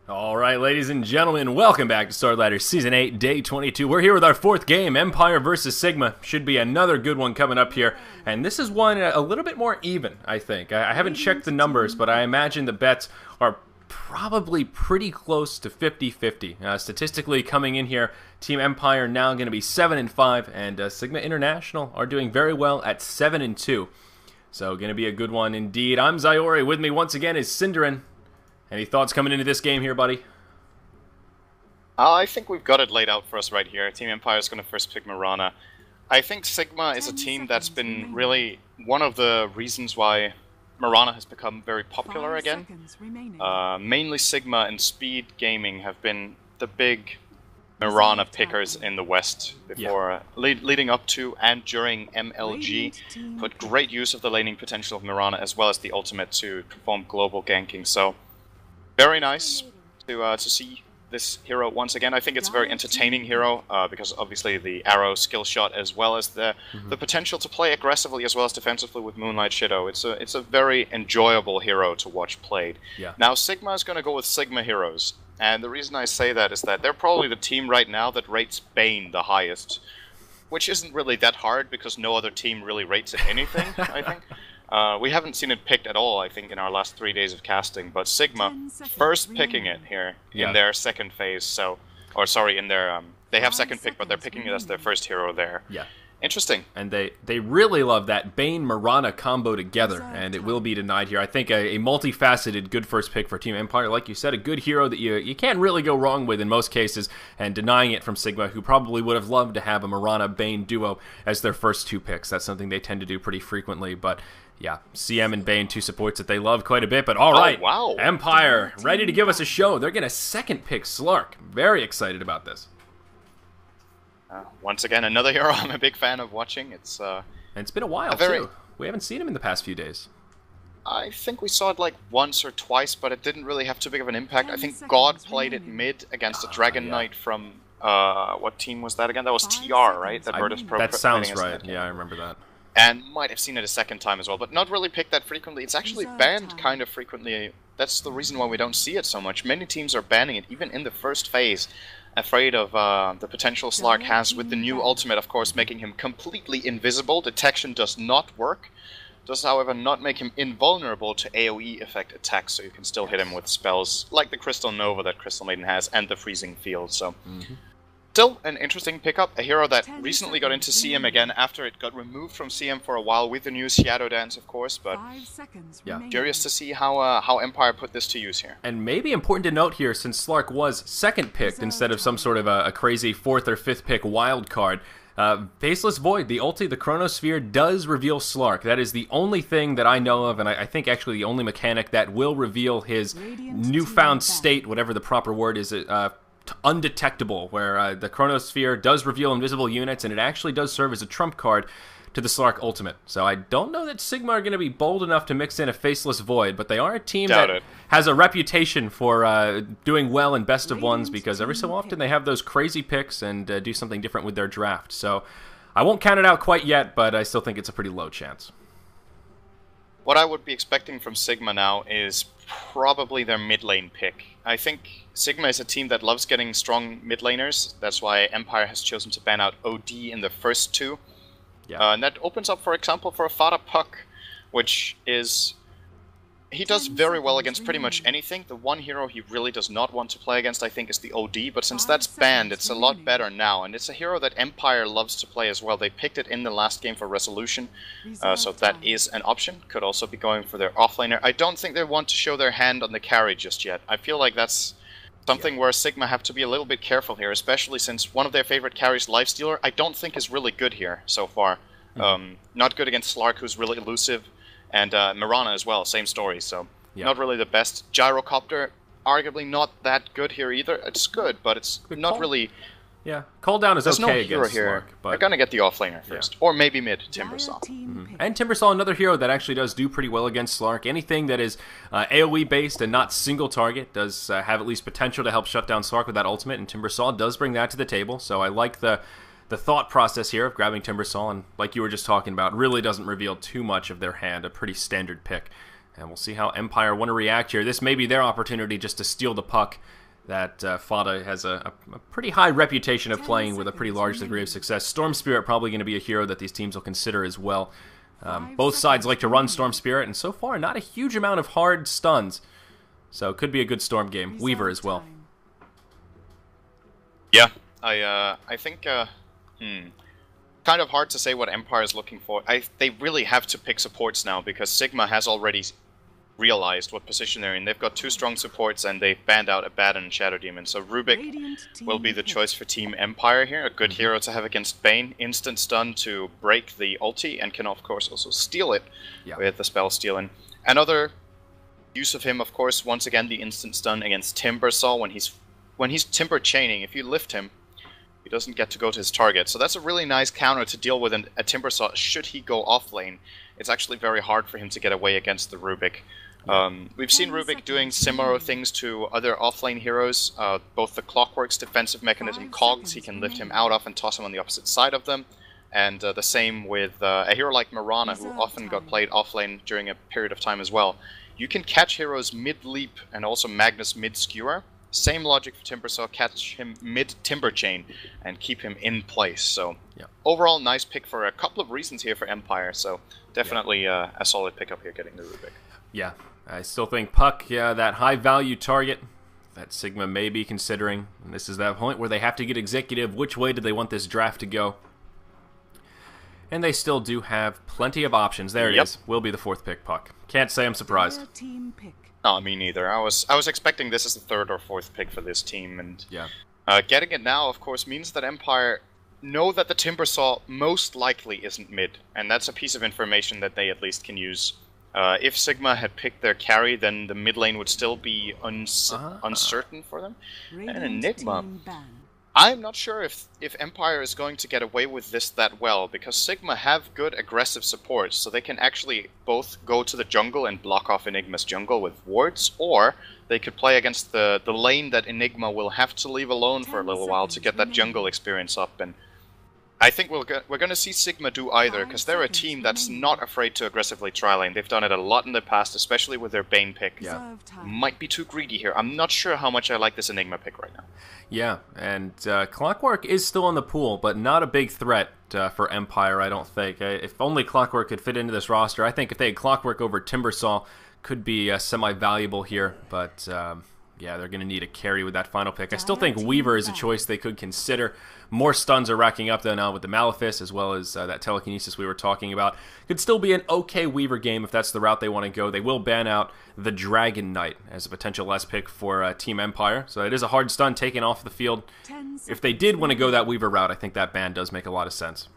All right, ladies and gentlemen, welcome back to Starladder Season 8, Day 22. We're here with our fourth game, Empire versus Sigma. Should be another good one coming up here. And this is one a little bit more even, I think. I haven't checked the numbers, but I imagine the bets are probably pretty close to 50-50. Statistically, coming in here, Team Empire now going to be 7-5, and Sigma International are doing very well at 7-2. So, going to be a good one indeed. I'm Zyori. With me once again is Cinderin. Any thoughts coming into this game here, buddy? I think we've got it laid out for us right here. Team Empire is going to first pick Mirana. I think Sigma is a team that's been really one of the reasons why Mirana has become very popular again. Mainly Sigma and Speed Gaming have been the big Mirana pickers in the West before, leading up to and during MLG. Put great use of the laning potential of Mirana as well as the ultimate to perform global ganking. So very nice to see this hero once again. I think it's a very entertaining hero because obviously the arrow skill shot as well as the potential to play aggressively as well as defensively with Moonlight Shadow. It's a very enjoyable hero to watch played. Now Sigma is going to go with Sigma heroes, and the reason I say that is that they're probably the team right now that rates Bane the highest, which isn't really that hard because no other team really rates it anything, I think. We haven't seen it picked at all, I think, in our last 3 days of casting, but Sigma first picking it here in their second phase, so, or sorry, in their, they have second pick, but they're picking it as their first hero there. Interesting. And they really love that Bane-Mirana combo together, and it will be denied here. I think a multifaceted good first pick for Team Empire. Like you said, a good hero that you can't really go wrong with in most cases, and denying it from Sigma, who probably would have loved to have a Mirana-Bane duo as their first two picks. That's something they tend to do pretty frequently, but yeah, CM and Bane, two supports that they love quite a bit, but all right. Wow. Empire, ready to give us a show. They're going to second pick Slark. Very excited about this. Once again, another hero I'm a big fan of watching. It's and it's been a while, too. We haven't seen him in the past few days. I think we saw it like once or twice, but it didn't really have too big of an impact. I think God played it mid against a Dragon Knight from, what team was that again? That was TR, right? That sounds right. Yeah, I remember that. And might have seen it a second time as well, but not really picked that frequently. It's actually banned kind of frequently. That's the reason why we don't see it so much. Many teams are banning it, even in the first phase, afraid of the potential Slark has with the new ultimate, of course, making him completely invisible. Detection does not work. Does, however, not make him invulnerable to AoE effect attacks, so you can still hit him with spells like the Crystal Nova that Crystal Maiden has and the Freezing Field. So still an interesting pickup, a hero that recently got into CM again after it got removed from CM for a while with the new Shadow Dance, of course, but curious to see how Empire put this to use here. And maybe important to note here, since Slark was second picked instead of some sort of a crazy fourth or fifth pick wild card, Faceless Void, the ulti, the Chronosphere, does reveal Slark. That is the only thing that I know of, and I think actually the only mechanic that will reveal his newfound state, whatever the proper word is, undetectable, where the Chronosphere does reveal invisible units, and it actually does serve as a trump card to the Slark ultimate. So I don't know that Sigma are going to be bold enough to mix in a Faceless Void, but they are a team that has a reputation for doing well in best of ones, because every so often they have those crazy picks and do something different with their draft. So I won't count it out quite yet, but I still think it's a pretty low chance. What I would be expecting from Sigma now is probably their mid lane pick. I think Sigma is a team that loves getting strong mid laners. That's why Empire has chosen to ban out OD in the first two. And that opens up, for example, for a Fada Puck, which is... he does very well against pretty much anything. The one hero he really does not want to play against, I think, is the OD, but since that's banned, it's a lot better now, and it's a hero that Empire loves to play as well. They picked it in the last game for Resolution, so that is an option. Could also be going for their offlaner. I don't think they want to show their hand on the carry just yet. I feel like that's something where Sigma have to be a little bit careful here, especially since one of their favorite carries, Lifestealer, I don't think is really good here so far. Not good against Slark, who's really elusive, and Mirana as well, same story, so not really the best. Gyrocopter, arguably not that good here either. It's good, but it's not really... Yeah, Cooldown is okay no against here. Slark, but they're gonna get the offlaner first, or maybe mid, Timbersaw. And Timbersaw, another hero that actually does do pretty well against Slark. Anything that is AoE based and not single target does have at least potential to help shut down Slark with that ultimate, and Timbersaw does bring that to the table, so I like the thought process here of grabbing Timbersaw, and like you were just talking about, really doesn't reveal too much of their hand, a pretty standard pick. And we'll see how Empire want to react here. This may be their opportunity just to steal the puck. That Fada has a pretty high reputation of playing with a pretty large degree of success. Storm Spirit probably going to be a hero that these teams will consider as well. Both sides like to run Storm Spirit, and so far not a huge amount of hard stuns. So it could be a good Storm game. Weaver as well. Yeah, I think kind of hard to say what Empire is looking for. They really have to pick supports now because Sigma has already realized what position they're in. They've got 2 strong supports and they've banned out Abaddon and Shadow Demon. So Rubik will be the choice for Team Empire here. A good hero to have against Bane. Instant stun to break the ulti and can of course also steal it with the spell stealing. Another use of him, of course, once again the instant stun against Timbersaw when he's Timber chaining. If you lift him, he doesn't get to go to his target. So that's a really nice counter to deal with a Timbersaw should he go off lane. It's actually very hard for him to get away against the Rubik. We've seen Rubik doing similar things to other offlane heroes, both the Clockwork's defensive mechanism Cogs, he can lift him out of and toss him on the opposite side of them, and the same with a hero like Mirana, who often got played offlane during a period of time as well. You can catch heroes mid-leap and also Magnus mid-skewer. Same logic for Timbersaw, catch him mid-Timber Chain and keep him in place. So overall, nice pick for a couple of reasons here for Empire, so definitely a solid pickup here getting the Rubik. Yeah, I still think Puck, that high-value target that Sigma may be considering. And this is that point where they have to get executive. Which way do they want this draft to go? And they still do have plenty of options. There it is. Will be the 4th pick, Puck. Can't say I'm surprised. No, me neither. I was expecting this as the 3rd or 4th pick for this team, and getting it now, of course, means that Empire know that the Timbersaw most likely isn't mid, and that's a piece of information that they at least can use. If Sigma had picked their carry, then the mid lane would still be uncertain for them. And Enigma. I'm not sure if Empire is going to get away with this that well, because Sigma have good aggressive support, so they can actually both go to the jungle and block off Enigma's jungle with wards, or they could play against the lane that Enigma will have to leave alone for a little while to get that jungle experience up, and I think we're going to see Sigma do either, because they're a team that's not afraid to aggressively try lane. They've done it a lot in the past, especially with their Bane pick. Might be too greedy here. I'm not sure how much I like this Enigma pick right now. Yeah, and Clockwork is still in the pool, but not a big threat for Empire, I don't think. If only Clockwork could fit into this roster. I think if they had Clockwork over Timbersaw, could be semi-valuable here, but yeah, they're going to need a carry with that final pick. I still think Weaver is a choice they could consider. More stuns are racking up, though, now with the Malefice, as well as that telekinesis we were talking about. Could still be an okay Weaver game if that's the route they want to go. They will ban out the Dragon Knight as a potential last pick for Team Empire, so it is a hard stun taken off the field. If they did want to go that Weaver route, I think that ban does make a lot of sense.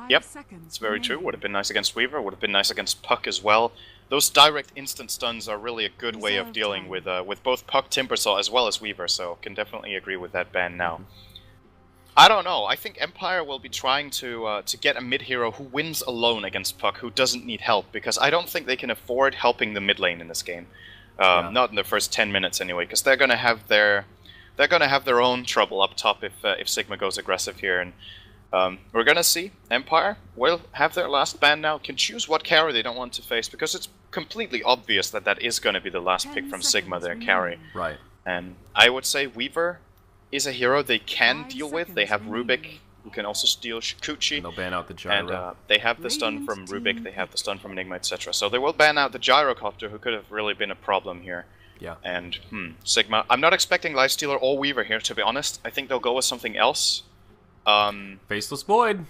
Yep, it's very true. Would have been nice against Weaver, would have been nice against Puck as well. Those direct instant stuns are really a good way of dealing with both Puck, Timbersaw, as well as Weaver, so can definitely agree with that ban now. I don't know, I think Empire will be trying to get a mid-hero who wins alone against Puck, who doesn't need help, because I don't think they can afford helping the mid lane in this game. Not in the first 10 minutes anyway, because they're going to have their own trouble up top if Sigma goes aggressive here, and we're gonna see Empire will have their last ban now, can choose what carry they don't want to face, because it's completely obvious that that is going to be the last pick from Sigma, their carry. Right. And I would say Weaver is a hero they can deal with. They have Rubik, who can also steal Shikuchi. And they'll ban out the Gyro. And they have the stun from Rubik, they have the stun from Enigma, etc. So they will ban out the Gyrocopter, who could have really been a problem here. Yeah. And, Sigma. I'm not expecting Lifestealer or Weaver here, to be honest. I think they'll go with something else. Faceless Void.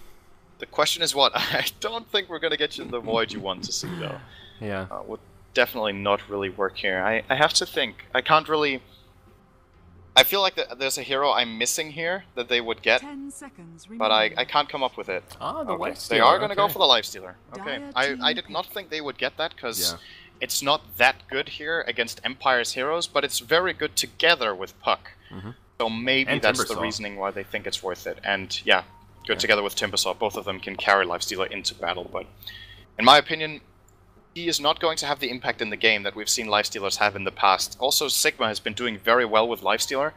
The question is what? I don't think we're going to get you the Void you want to see, though. Yeah. Would definitely not really work here. I have to think. I can't really... I feel like there's a hero I'm missing here that they would get, but I can't come up with it. Ah, the Lifestealer. They are going to go for the Lifestealer. Okay. I did not think they would get that, because it's not that good here against Empire's heroes, but it's very good together with Puck. So maybe that's the reasoning why they think it's worth it. And yeah, good together with Timbersaw. Both of them can carry Lifestealer into battle, but in my opinion, he is not going to have the impact in the game that we've seen Lifestealers have in the past. Also, Sigma has been doing very well with Lifestealer.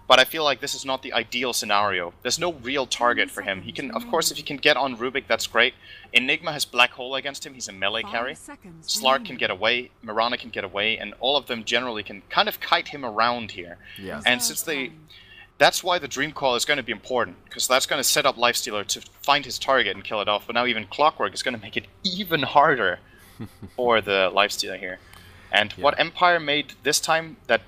But I feel like this is not the ideal scenario. There's no real target for him. He can, of course, if he can get on Rubik, that's great. Enigma has Black Hole against him. He's a melee carry. Slark can get away, Mirana can get away, and all of them generally can kind of kite him around here. Yeah. And since that's why the Dream Call is going to be important, because that's going to set up Lifestealer to find his target and kill it off. But now even Clockwork is going to make it even harder for the Lifestealer here. And what Empire made this time, that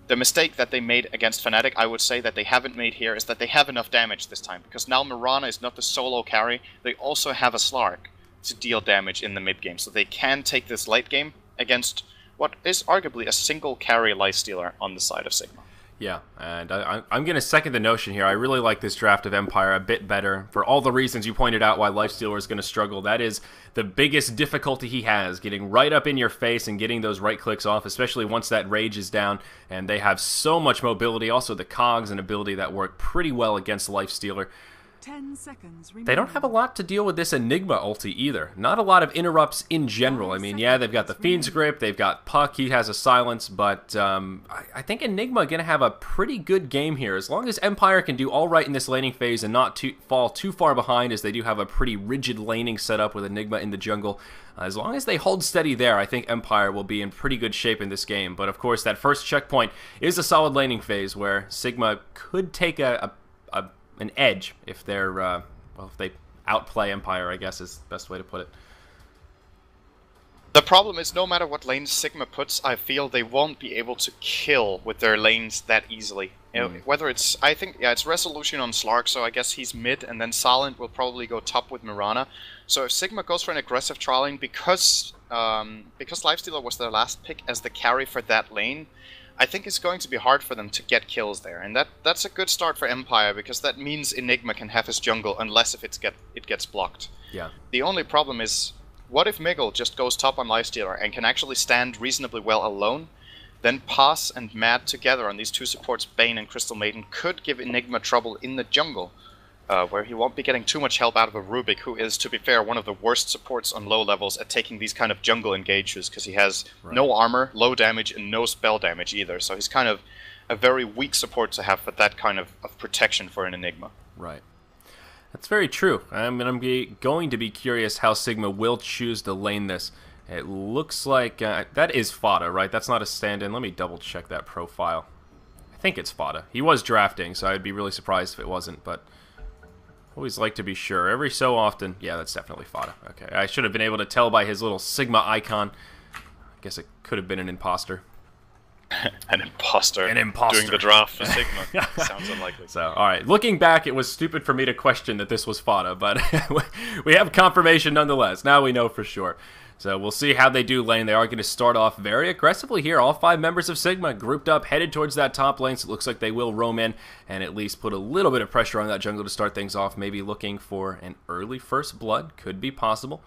the mistake that they made against Fnatic, I would say that they haven't made here, is that they have enough damage this time. Because now Mirana is not the solo carry, they also have a Slark to deal damage in the mid game. So they can take this late game against what is arguably a single carry Lifestealer on the side of Sigma. Yeah, and I'm going to second the notion here. I really like this draft of Empire a bit better for all the reasons you pointed out why Lifestealer is going to struggle. That is the biggest difficulty he has, getting right up in your face and getting those right clicks off, especially once that rage is down. And they have so much mobility, also the cogs and ability that work pretty well against Lifestealer. 10 seconds remaining. They don't have a lot to deal with this Enigma ulti either. Not a lot of interrupts in general. I mean, yeah, they've got the Fiend's Grip, they've got Puck, he has a silence, but I think Enigma going to have a pretty good game here. As long as Empire can do all right in this laning phase and not fall too far behind, as they do have a pretty rigid laning setup with Enigma in the jungle. As long as they hold steady there, I think Empire will be in pretty good shape in this game. But of course, that first checkpoint is a solid laning phase where Sigma could take an edge if they're, well, if they outplay Empire, I guess is the best way to put it. The problem is, no matter what lanes Sigma puts, I feel they won't be able to kill with their lanes that easily. You know, whether it's, I think, yeah, it's Resolution on Slark, so I guess he's mid, and then Silent will probably go top with Mirana. So if Sigma goes for an aggressive trialing, because Lifestealer was their last pick as the carry for that lane, I think it's going to be hard for them to get kills there, and that's a good start for Empire, because that means Enigma can have his jungle unless if it gets blocked. Yeah. The only problem is, what if Miguel just goes top on Lifestealer and can actually stand reasonably well alone? Then Pass and Mad together on these two supports, Bane and Crystal Maiden, could give Enigma trouble in the jungle, where he won't be getting too much help out of a Rubik, who is, to be fair, one of the worst supports on low levels at taking these kind of jungle engages, because he has no armor, low damage, and no spell damage either. So he's kind of a very weak support to have for that kind of protection for an Enigma. Right. That's very true. I'm going to be curious how Sigma will choose to lane this. It looks like that is Fada, right? That's not a stand-in. Let me double-check that profile. I think it's Fada. He was drafting, so I'd be really surprised if it wasn't, but always like to be sure. Every so often, yeah, that's definitely Fada. Okay, I should have been able to tell by his little Sigma icon. I guess it could have been an imposter. An imposter. An imposter. Doing the draft for Sigma. Sounds unlikely. So, alright, looking back, it was stupid for me to question that this was Fada, but we have confirmation nonetheless. Now we know for sure. So we'll see how they do lane. They are going to start off very aggressively here. All 5 members of Sigma grouped up, headed towards that top lane. So it looks like they will roam in and at least put a little bit of pressure on that jungle to start things off. Maybe looking for an early first blood. Could be possible.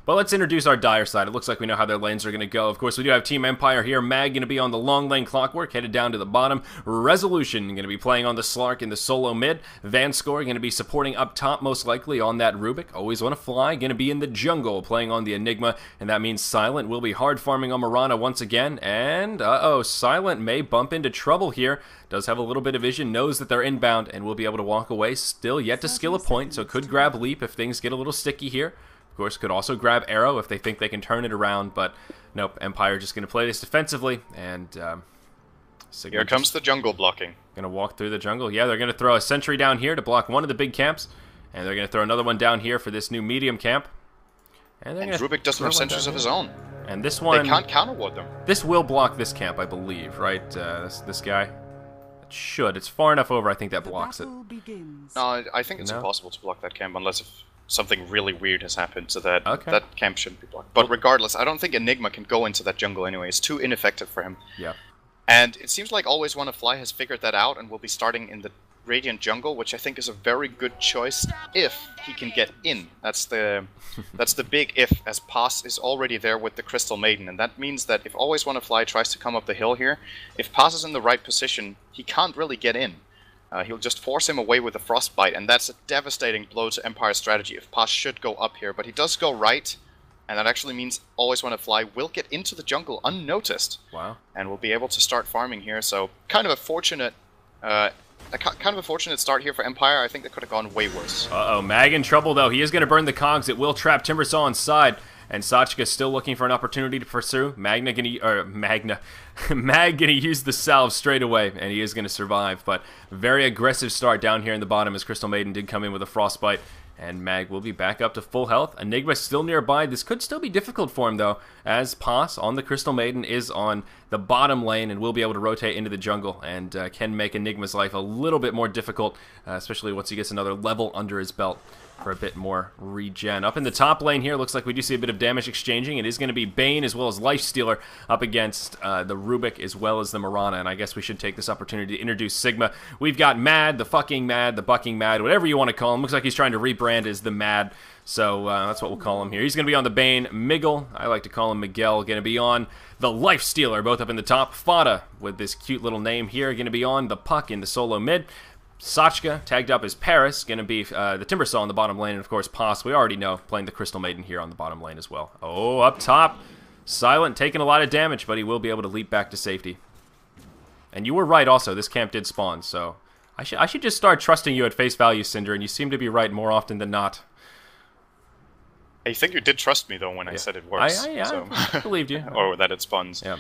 But let's introduce our Dire side. It looks like we know how their lanes are going to go. Of course, we do have Team Empire here. Mag going to be on the long lane Clockwork, headed down to the bottom. Resolution going to be playing on the Slark in the solo mid. Vanscore going to be supporting up top, most likely, on that Rubik. Always want to fly. Going to be in the jungle, playing on the Enigma. And that means Silent will be hard farming on Mirana once again. And, Silent may bump into trouble here. Does have a little bit of vision, knows that they're inbound, and will be able to walk away. Still yet to skill a point, so could grab Leap if things get a little sticky here. Of course, could also grab Arrow if they think they can turn it around, but nope, Empire just going to play this defensively, and here comes the jungle blocking. Going to walk through the jungle. Yeah, they're going to throw a sentry down here to block one of the big camps, and they're going to throw another one down here for this new medium camp. And Rubik doesn't have sentries of his own. And this one... They can't counterward them. This will block this camp, I believe, right? This guy? It should. It's far enough over, I think that blocks it. No, I think it's impossible to block that camp unless if something really weird has happened, so that that camp shouldn't be blocked. But regardless, I don't think Enigma can go into that jungle anyway. It's too ineffective for him. Yeah. And it seems like Always Wanna Fly has figured that out and will be starting in the Radiant jungle, which I think is a very good choice if he can get in. That's the big if, as Pass is already there with the Crystal Maiden, and that means that if Always Wanna Fly tries to come up the hill here, if Pass is in the right position, he can't really get in. He'll just force him away with the Frostbite, and that's a devastating blow to Empire's strategy if Pass should go up here. But he does go right, and that actually means Always Wanna Fly will get into the jungle unnoticed. Wow. And will be able to start farming here, so kind of a fortunate Kind of a fortunate start here for Empire. I think they could have gone way worse. Uh-oh, Mag in trouble, though. He is going to burn the cogs. It will trap Timbersaw inside. And Sachka still looking for an opportunity to pursue. Mag gonna use the salve straight away, and he is gonna survive. But very aggressive start down here in the bottom as Crystal Maiden did come in with a frostbite. And Mag will be back up to full health. Enigma still nearby. This could still be difficult for him, though, as Paz on the Crystal Maiden is on the bottom lane and will be able to rotate into the jungle and can make Enigma's life a little bit more difficult, especially once he gets another level under his belt for a bit more regen. Up in the top lane here, looks like we do see a bit of damage exchanging. It is going to be Bane as well as Lifestealer up against the Rubik as well as the Mirana, and I guess we should take this opportunity to introduce Sigma. We've got Mad, the fucking Mad, the bucking Mad, whatever you want to call him. Looks like he's trying to rebrand as the Mad, so that's what we'll call him here. He's going to be on the Bane. Miggle, I like to call him Miguel, going to be on the Lifestealer, both up in the top. Fada, with this cute little name here, going to be on the Puck in the solo mid. Sachka, tagged up as Paris, going to be the Timbersaw in the bottom lane, and of course Paz, we already know, playing the Crystal Maiden here on the bottom lane as well. Oh, up top, Silent taking a lot of damage, but he will be able to leap back to safety. And you were right also, this camp did spawn, so I should just start trusting you at face value, Cinder, and you seem to be right more often than not. I think you did trust me, though, when I said it works. I believed you. Or that it spawns. Yeah.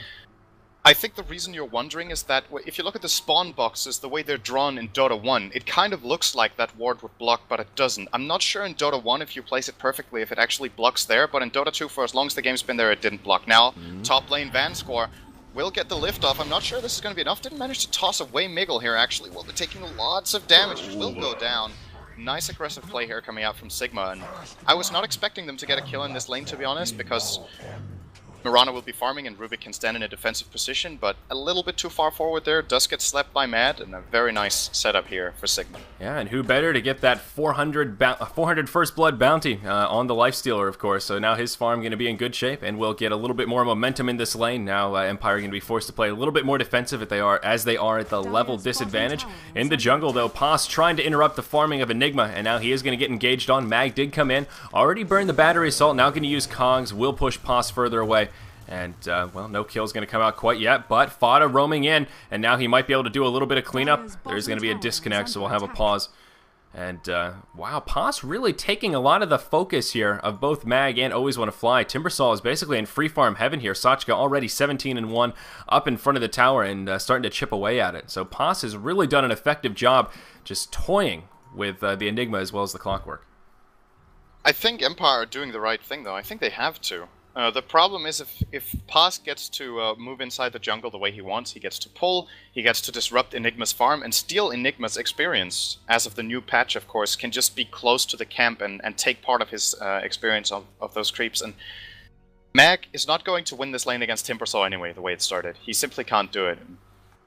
I think the reason you're wondering is that if you look at the spawn boxes, the way they're drawn in Dota 1, it kind of looks like that ward would block, but it doesn't. I'm not sure in Dota 1 if you place it perfectly, if it actually blocks there, but in Dota 2, for as long as the game's been there, it didn't block. Now, top lane Vanscore will get the lift off. I'm not sure this is going to be enough. Didn't manage to toss away Miggle here, actually. Well, they're taking lots of damage, which will go down. Nice aggressive play here coming out from Sigma, and I was not expecting them to get a kill in this lane, to be honest, because Mirana will be farming and Rubik can stand in a defensive position, but a little bit too far forward there, does get slapped by Mad, and a very nice setup here for Sigma. Yeah, and who better to get that 400 First Blood bounty on the Lifestealer, of course, so now his farm going to be in good shape, and will get a little bit more momentum in this lane. Now Empire going to be forced to play a little bit more defensive as they are at the level disadvantage. In the jungle, though, Paz trying to interrupt the farming of Enigma, and now he is going to get engaged on. Mag did come in, already burned the battery assault, now going to use Cogs, will push Paz further away. And, well, no kill's going to come out quite yet, but Fada roaming in, and now he might be able to do a little bit of cleanup. There's going to be a disconnect, so we'll have a pause. And, wow, Paz really taking a lot of the focus here of both Mag and Always Want to Fly. Timbersaw is basically in free farm heaven here. Sachka already 17-1 up in front of the tower and starting to chip away at it. So Paz has really done an effective job just toying with the Enigma as well as the Clockwork. I think Empire are doing the right thing, though. I think they have to. The problem is if Paz gets to move inside the jungle the way he wants, he gets to pull, he gets to disrupt Enigma's farm and steal Enigma's experience. As of the new patch, of course, can just be close to the camp and take part of his experience of those creeps. And Mag is not going to win this lane against Timbersaw anyway, the way it started. He simply can't do it.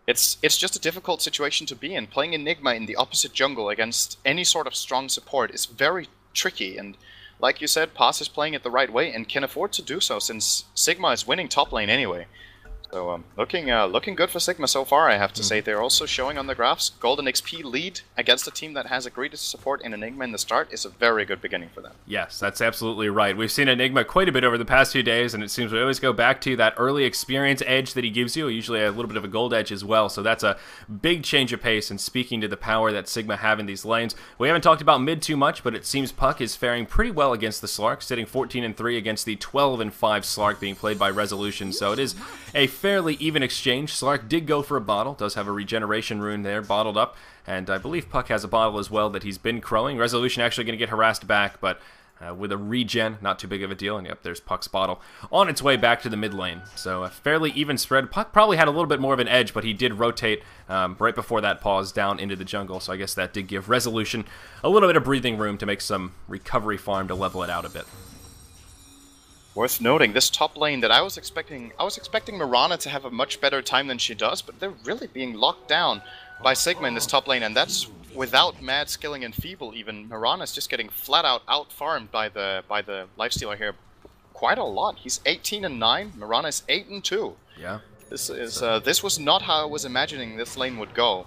It's just a difficult situation to be in. Playing Enigma in the opposite jungle against any sort of strong support is very tricky, and like you said, Paz is playing it the right way and can afford to do so since Sigma is winning top lane anyway. So looking good for Sigma so far, I have to say. They're also showing on the graphs golden XP lead against a team that has agreed to support in Enigma in the start is a very good beginning for them. Yes, that's absolutely right. We've seen Enigma quite a bit over the past few days, and it seems we always go back to that early experience edge that he gives you, usually a little bit of a gold edge as well, so that's a big change of pace and speaking to the power that Sigma have in these lanes. We haven't talked about mid too much, but it seems Puck is faring pretty well against the Slark, sitting 14-3 against the 12-5 Slark being played by Resolution, so it is a fairly even exchange. Slark did go for a bottle, does have a regeneration rune there bottled up, and I believe Puck has a bottle as well that he's been crowing. Resolution actually going to get harassed back, but with a regen, not too big of a deal, and yep, there's Puck's bottle on its way back to the mid lane. So a fairly even spread. Puck probably had a little bit more of an edge, but he did rotate right before that pause down into the jungle, so I guess that did give Resolution a little bit of breathing room to make some recovery farm to level it out a bit. Worth noting, this top lane that I was expecting Mirana to have a much better time than she does, but they're really being locked down by Sigma in this top lane, and that's without Mad skilling and Feeble even. Mirana's just getting flat out farmed by the Lifestealer here quite a lot. He's 18-9, Mirana is 8-2. Yeah. This was not how I was imagining this lane would go.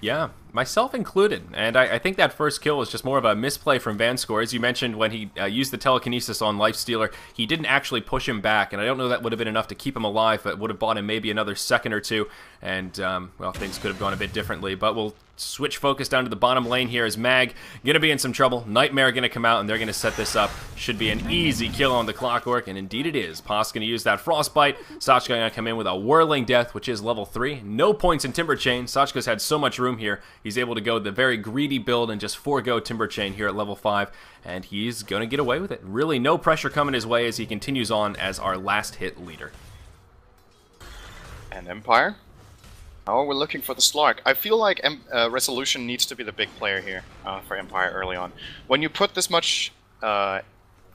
Yeah, myself included. And I think that first kill was just more of a misplay from VanScore. As you mentioned, when he used the telekinesis on Lifestealer, he didn't actually push him back, and I don't know that would have been enough to keep him alive, but would have bought him maybe another second or two, and, well, things could have gone a bit differently. But we'll switch focus down to the bottom lane here as Mag going to be in some trouble. Nightmare going to come out, and they're going to set this up. Should be an easy kill on the Clockwork, and indeed it is. Poss going to use that Frostbite. Sachka going to come in with a Whirling Death, which is level 3. No points in Timber Chain. Sachka's had so much room here. He's able to go the very greedy build and just forego Timber Chain here at level 5, and he's going to get away with it. Really no pressure coming his way as he continues on as our last hit leader. And Empire? Oh, we're looking for the Slark. I feel like Resolution needs to be the big player here for Empire early on. When you put this much, focus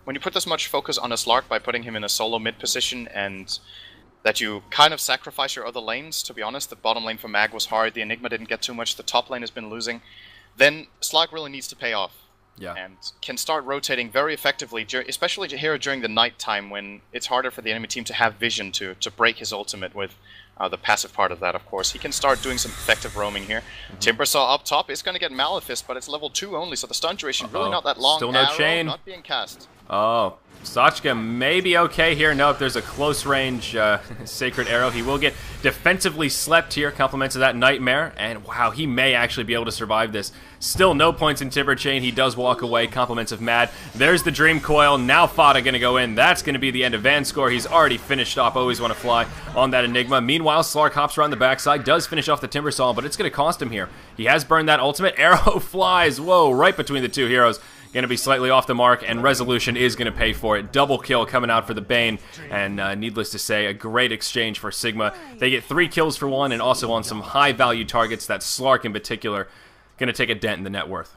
on a Slark by putting him in a solo mid position, and that you kind of sacrifice your other lanes. To be honest, the bottom lane for Mag was hard. The Enigma didn't get too much. The top lane has been losing. Then Slark really needs to pay off. Yeah. And can start rotating very effectively, especially here during the night time when it's harder for the enemy team to have vision to break his ultimate with the passive part of that, of course. He can start doing some effective roaming here. Timbersaw up top is going to get Maleficed, but it's level 2 only, so the stun duration really not that long. Still no Arrow chain. Not being cast. Oh, Sachka may be okay here. No, if there's a close range Sacred Arrow, he will get defensively slept here. Compliments of that Nightmare, and wow, he may actually be able to survive this. Still no points in Timber Chain. He does walk away. Compliments of Mad. There's the Dream Coil. Now Fada going to go in. That's going to be the end of VanScore. He's already finished off Always Want to Fly on that Enigma. Meanwhile, Slark hops around the backside, does finish off the Timbersaw, but it's going to cost him here. He has burned that ultimate. Arrow flies. Whoa, right between the two heroes. Going to be slightly off the mark, and Resolution is going to pay for it. Double kill coming out for the Bane, and needless to say, a great exchange for Sigma. They get 3 kills for 1, and also on some high-value targets, that Slark in particular, going to take a dent in the net worth.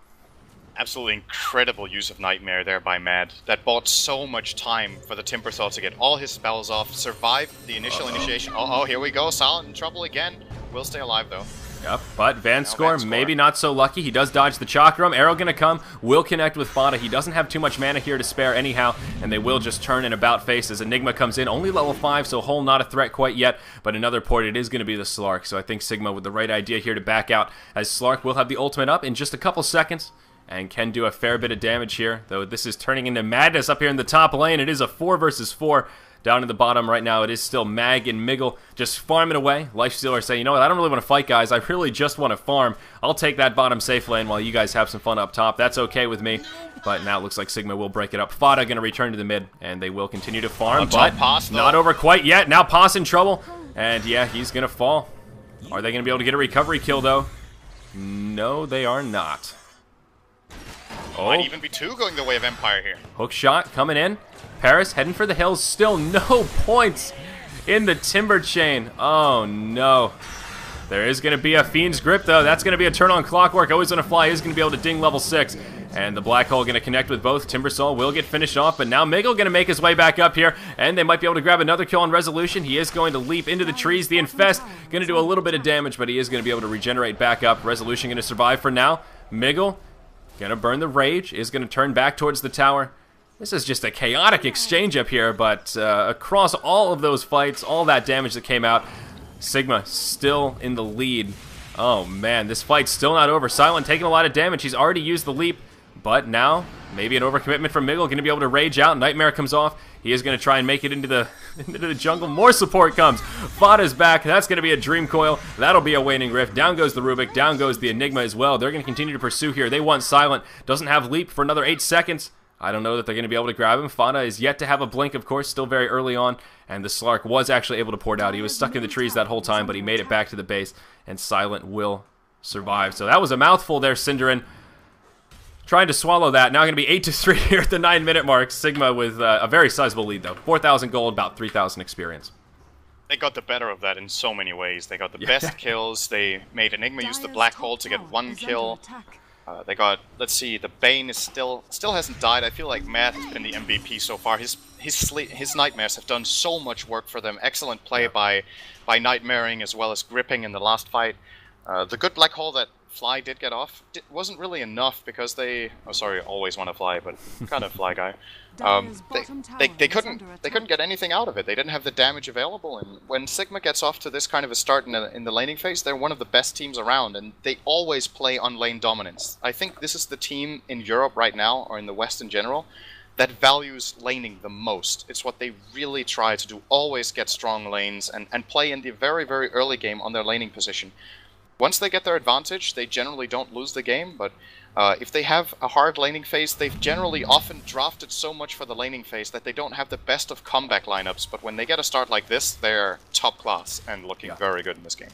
Absolutely incredible use of Nightmare there by Mad. That bought so much time for the Timbersaw to get all his spells off, survive the initial initiation. Oh, here we go. Silent in trouble again. Will stay alive, though. Yep, but VanScore maybe not so lucky. He does dodge the Chakram. Arrow going to come, will connect with Fada. He doesn't have too much mana here to spare anyhow, and they will just turn in about face as Enigma comes in. Only level 5, so Hole not a threat quite yet, but another port, it is going to be the Slark. So I think Sigma with the right idea here to back out, as Slark will have the ultimate up in just a couple seconds, and can do a fair bit of damage here, though this is turning into madness up here in the top lane. It is a 4 versus 4. Down in the bottom right now, it is still Mag and Miggle just farming away. Lifestealer saying, you know what, I don't really want to fight, guys. I really just want to farm. I'll take that bottom safe lane while you guys have some fun up top. That's okay with me. But now it looks like Sigma will break it up. Fada going to return to the mid, and they will continue to farm, but not over quite yet. Now Poss in trouble, and yeah, he's going to fall. Are they going to be able to get a recovery kill, though? No, they are not. Oh. Might even be 2 going the way of Empire here. Hook shot coming in. Paris heading for the hills. Still no points in the Timber Chain. Oh, no. There is going to be a Fiend's Grip, though. That's going to be a turn on Clockwork. Always Want to Fly is going to be able to ding level 6. And the Black Hole going to connect with both. Timbersaw will get finished off, but now Miggle going to make his way back up here, and they might be able to grab another kill on Resolution. He is going to leap into the trees. The Infest going to do a little bit of damage, but he is going to be able to regenerate back up. Resolution going to survive for now. Miggle going to burn the Rage, is going to turn back towards the tower. This is just a chaotic exchange up here, but across all of those fights, all that damage that came out, Sigma still in the lead. Oh man, this fight's still not over. Silent taking a lot of damage. He's already used the leap, but now maybe an overcommitment from Miggle. Going to be able to rage out. Nightmare comes off. He is going to try and make it into the jungle. More support comes. Fada's back. That's going to be a Dream Coil. That'll be a Waning Rift. Down goes the Rubik. Down goes the Enigma as well. They're going to continue to pursue here. They want Silent. Doesn't have leap for another 8 seconds. I don't know that they're going to be able to grab him. Fada is yet to have a blink, of course, still very early on, and the Slark was actually able to port out. He was stuck in the trees that whole time, but he made it back to the base, and Silent will survive. So that was a mouthful there, Cinderin. Trying to swallow that. Now going to be 8-3 here at the 9-minute mark. Sigma with a very sizable lead, though. 4,000 gold, about 3,000 experience. They got the better of that in so many ways. They got the best kills. They made Enigma use the Black Hole to get 1 kill. They got, let's see, the Bane is still hasn't died. I feel like Matt has been the MVP so far. His Nightmares have done so much work for them. Excellent play by Nightmaring as well as gripping in the last fight. The good Black Hole that Fly did get off. It wasn't really enough because they... Oh, sorry, always want to fly, but kind of Fly guy. They couldn't get anything out of it. They didn't have the damage available, and when Sigma gets off to this kind of a start in the laning phase, they're one of the best teams around, and they always play on lane dominance. I think this is the team in Europe right now, or in the West in general, that values laning the most. It's what they really try to do, always get strong lanes and play in the very, very early game on their laning position. Once they get their advantage, they generally don't lose the game, but if they have a hard laning phase, they've generally often drafted so much for the laning phase that they don't have the best of comeback lineups, but when they get a start like this, they're top class and looking very good in this game.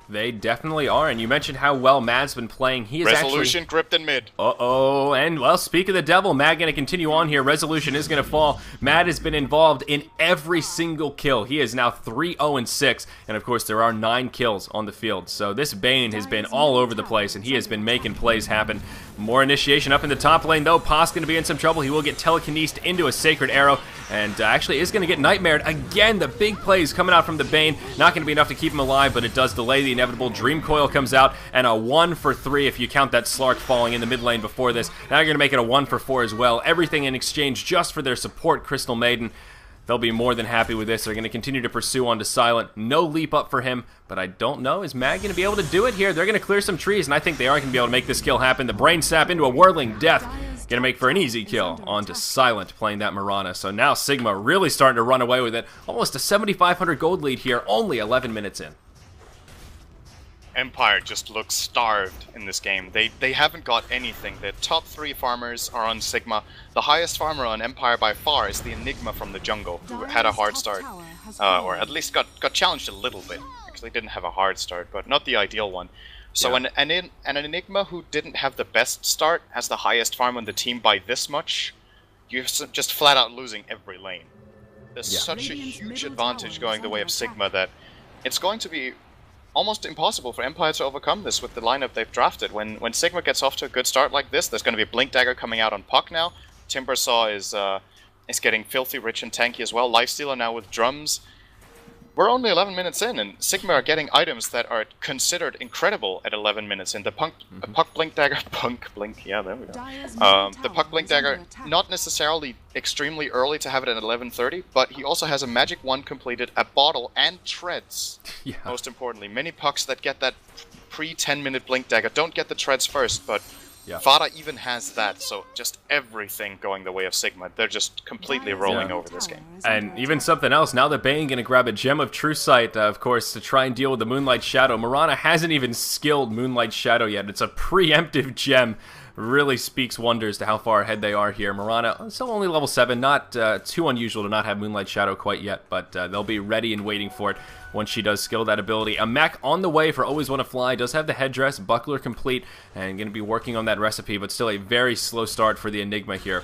They definitely are, and you mentioned how well Mad's been playing. He is Resolution gripped in mid. Uh-oh, and well, speak of the devil, Mad going to continue on here. Resolution is going to fall. Mad has been involved in every single kill. He is now 3-0-6, and of course there are 9 kills on the field. So this Bane has been all over the place, and he has been making plays happen. More initiation up in the top lane, though. Pa's going to be in some trouble. He will get telekinesed into a Sacred Arrow, and actually is going to get nightmared. Again, the big plays coming out from the Bane. Not going to be enough to keep him alive, but it does delay the inevitable. Dream Coil comes out, and a 1 for 3 if you count that Slark falling in the mid lane before this. Now you're going to make it a 1 for 4 as well. Everything in exchange just for their support, Crystal Maiden. They'll be more than happy with this. They're going to continue to pursue on to Silent. No leap up for him, but I don't know. Is Mag going to be able to do it here? They're going to clear some trees, and I think they are going to be able to make this kill happen. The Brain Sap into a Whirling Death. Going to make for an easy kill onto Silent playing that Mirana. So now Sigma really starting to run away with it. Almost a 7,500 gold lead here, only 11 minutes in. Empire just looks starved in this game. They haven't got anything. The top 3 farmers are on Sigma. The highest farmer on Empire by far is the Enigma from the jungle, who had a hard start. Or at least got challenged a little bit. Actually didn't have a hard start, but not the ideal one. So an Enigma who didn't have the best start has the highest farm on the team by this much. You're just flat out losing every lane. There's such a huge advantage going the way of Sigma that it's going to be almost impossible for Empire to overcome this with the lineup they've drafted. When Sigma gets off to a good start like this, there's going to be a Blink Dagger coming out on Puck now. Timbersaw is getting filthy rich and tanky as well. Lifestealer now with drums. We're only 11 minutes in, and Sigma are getting items that are considered incredible at 11 minutes in. The Puck Blink Dagger, yeah, there we go. The Puck Blink Dagger, not necessarily extremely early to have it at 11:30, but he also has a Magic 1 completed, a bottle, and treads. Yeah. Most importantly, many Pucks that get that pre-10-minute Blink Dagger don't get the treads first, but VIII even has that, so just everything going the way of Sigma. They're just completely rolling over this game. And even something else, now that Bane going to grab a Gem of True Sight, of course, to try and deal with the Moonlight Shadow. Mirana hasn't even skilled Moonlight Shadow yet. It's a preemptive gem. Really speaks wonders to how far ahead they are here. Mirana, still only level 7, not too unusual to not have Moonlight Shadow quite yet, but they'll be ready and waiting for it once she does skill that ability. A mech on the way for Always Want to Fly, does have the headdress, buckler complete, and going to be working on that recipe, but still a very slow start for the Enigma here.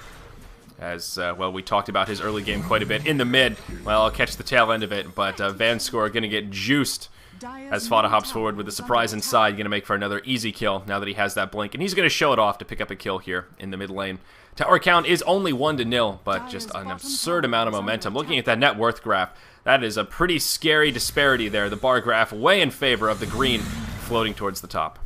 As, well, we talked about his early game quite a bit. In the mid, well, I'll catch the tail end of it, but Vanscore going to get juiced as Fada hops forward with a surprise inside, going to make for another easy kill now that he has that blink, and he's going to show it off to pick up a kill here in the mid lane. Tower count is only 1-0, but just an absurd amount of momentum. Looking at that net worth graph, that is a pretty scary disparity there. The bar graph way in favor of the green floating towards the top.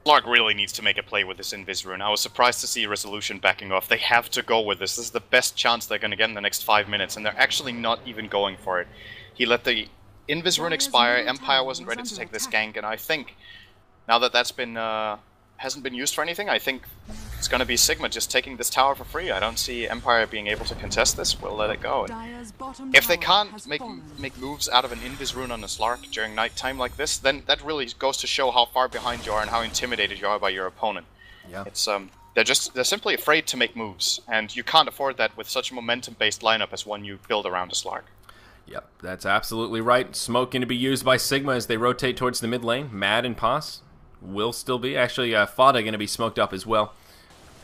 Lark really needs to make a play with this Invis rune. I was surprised to see Resolution backing off. They have to go with this. This is the best chance they're going to get in the next 5 minutes, and they're actually not even going for it. He let the Invis rune expire. Empire wasn't ready to take this gank, and I think now that that's been hasn't been used for anything, I think it's going to be Sigma just taking this tower for free. I don't see Empire being able to contest this. We'll let it go. And if they can't make moves out of an Invis rune on a Slark during nighttime like this, then that really goes to show how far behind you are and how intimidated you are by your opponent. Yeah. It's they're simply afraid to make moves, and you can't afford that with such a momentum-based lineup as one you build around a Slark. Yep, that's absolutely right. Smoke going to be used by Sigma as they rotate towards the mid lane. Mad and Pos will still be. Actually, Fada going to be smoked up as well.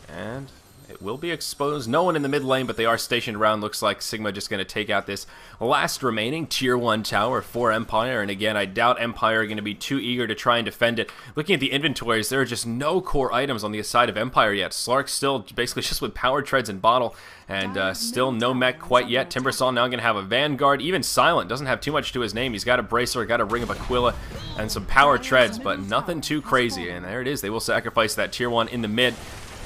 And It will be exposed. No one in the mid lane, but they are stationed around. Looks like Sigma just going to take out this last remaining Tier 1 tower for Empire. And again, I doubt Empire are going to be too eager to try and defend it. Looking at the inventories, there are just no core items on the side of Empire yet. Slark still basically just with power treads and bottle. And still no mech quite yet. Timbersaw now going to have a Vanguard. Even Silent doesn't have too much to his name. He's got a Bracer, got a Ring of Aquila, and some power treads, but nothing too crazy. And there it is. They will sacrifice that Tier 1 in the mid.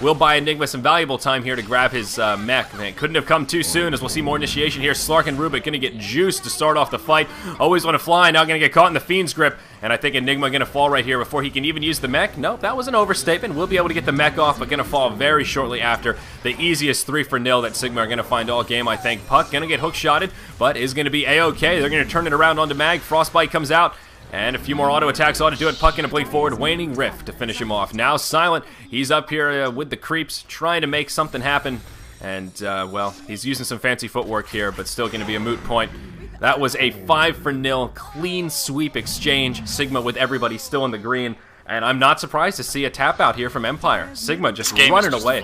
Will buy Enigma some valuable time here to grab his mech. Man, couldn't have come too soon, as we'll see more initiation here. Slark and Rubik going to get juiced to start off the fight. Always want to fly, now going to get caught in the Fiend's grip. And I think Enigma going to fall right here before he can even use the mech. Nope, that was an overstatement. We'll be able to get the mech off, but going to fall very shortly after. The easiest 3-for-0 that Sigma are going to find all game, I think. Puck going to get hook-shotted, but is going to be A-okay. They're going to turn it around onto Mag. Frostbite comes out. And a few more auto attacks ought to do it. Puck going to blink forward. Waning Rift to finish him off. Now Silent. He's up here with the creeps, trying to make something happen. And, well, he's using some fancy footwork here, but still going to be a moot point. That was a 5-for-0 clean sweep exchange. Sigma with everybody still in the green. And I'm not surprised to see a tap out here from Empire. Sigma just running away.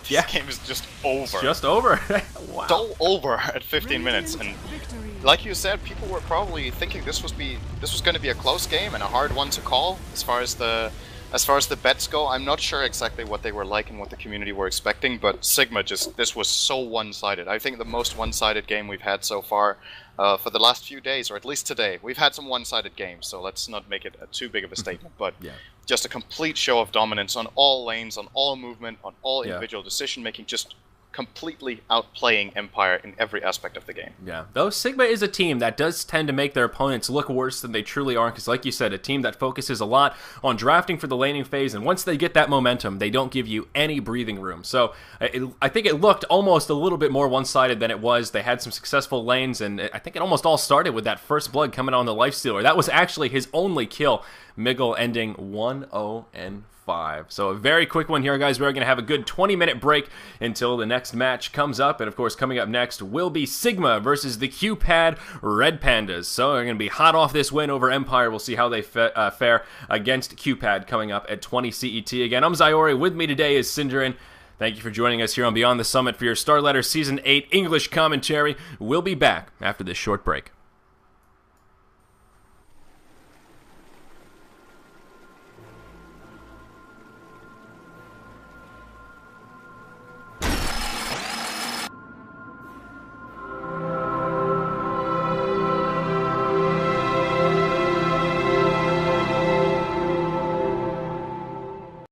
This game is just over. It's just over. Wow. So over at 15 minutes. And like you said, people were probably thinking this was going to be a close game and a hard one to call as far as the bets go. I'm not sure exactly what they were like and what the community were expecting, but Sigma this was so one-sided. I think the most one-sided game we've had so far for the last few days, or at least today. We've had some one-sided games, so let's not make it too big of a statement, but yeah. Just a complete show of dominance on all lanes, on all movement, on all individual decision-making, just completely outplaying Empire in every aspect of the game. Yeah, though Sigma is a team that does tend to make their opponents look worse than they truly are, because like you said, a team that focuses a lot on drafting for the laning phase, and once they get that momentum, they don't give you any breathing room. So I think it looked almost a little bit more one-sided than it was. They had some successful lanes, and I think it almost all started with that first blood coming on the Lifestealer. That was actually his only kill. Miggle ending 1-0-5. So a very quick one here, guys. We're going to have a good 20-minute break until the next match comes up. And, of course, coming up next will be Sigma versus the Q-Pad Red Pandas. So they're going to be hot off this win over Empire. We'll see how they fare against Q-Pad coming up at 20 CET. Again, I'm Zyori. With me today is Synderen. Thank you for joining us here on Beyond the Summit for your Starladder Season 8 English commentary. We'll be back after this short break.